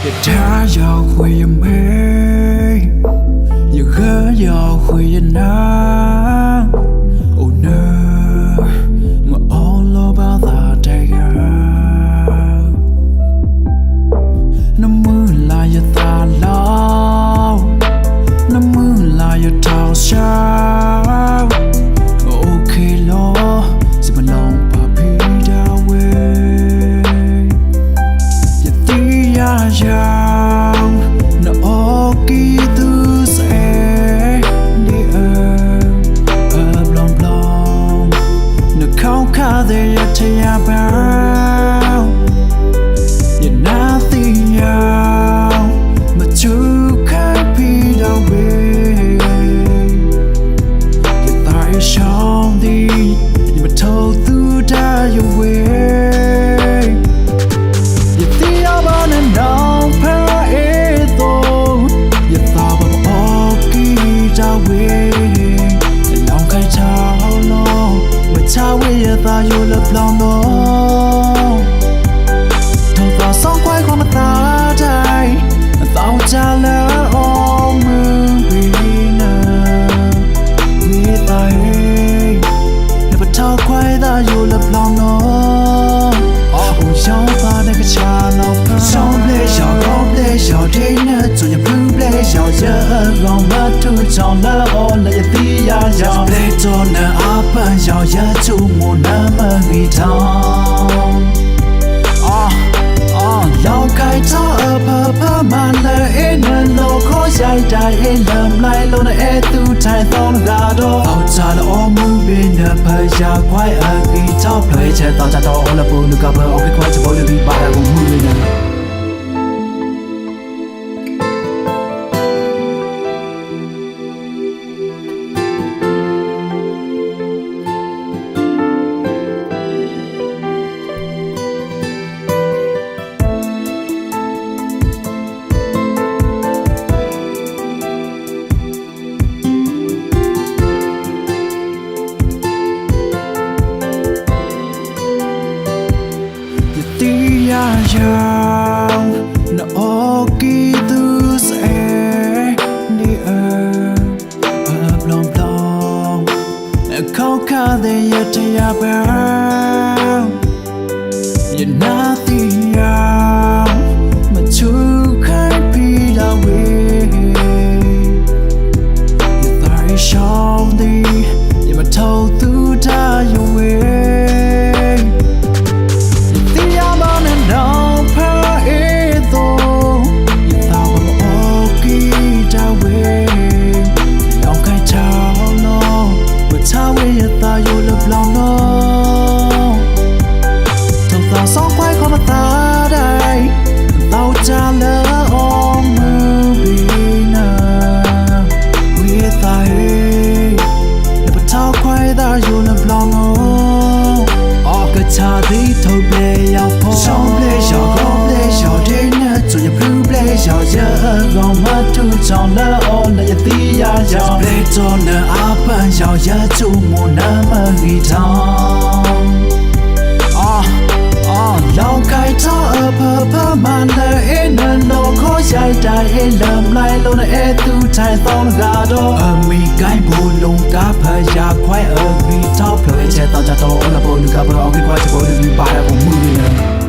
他要会美，有个要会难。Oh no， 我all about that girl。那么来也大老，那么来也讨笑。OK 咯，怎么弄把皮到位？也低呀呀，那 OK 都是你blong blong，那靠卡的也太呀包，也那地呀，那就开皮到位。兄弟，你们偷渡的有味，也得要把那脑怕一动，也打把我给找位，脑开潮咯，我茶味也打有了不浪咯，头发爽快狂的大台，到家了我们比呢。超快的有了 plan 哦，我要把那个茶老婆，小 play 小高 play 小 天呢，做也 blue play 小人，让我吐槽了哦，那也低呀呀 play 做呢阿本小也出没那么一趟，要开车怕慢了一能路口下一代一能来路的一度才到了嘎多，到家了我们变得拍下快给照拍车到家到了不能搞不 OK 快车不能比把我们呢。那 OK 都是你blong blong， 靠卡的也太呀包，也那地呀，我就开皮到位，也带兄弟，也把偷渡的有味。有了不浪咯，头发爽快狂的大台，到家了我们比呢，为大黑，那不超快的有了不浪咯，个茶地头 play 要破，小 play 小高 play 小天呢，做也 blue play 小人，让我吐槽了哦，那也低呀呀 play 做呢阿本小也出没那么一趟，要开车怕慢了一能路口下一代一能来路的一度才到了嘎多，没该不弄嘎拍呀快给照 play 车到家到了不能嘎不 OK 快车不能把我们呢。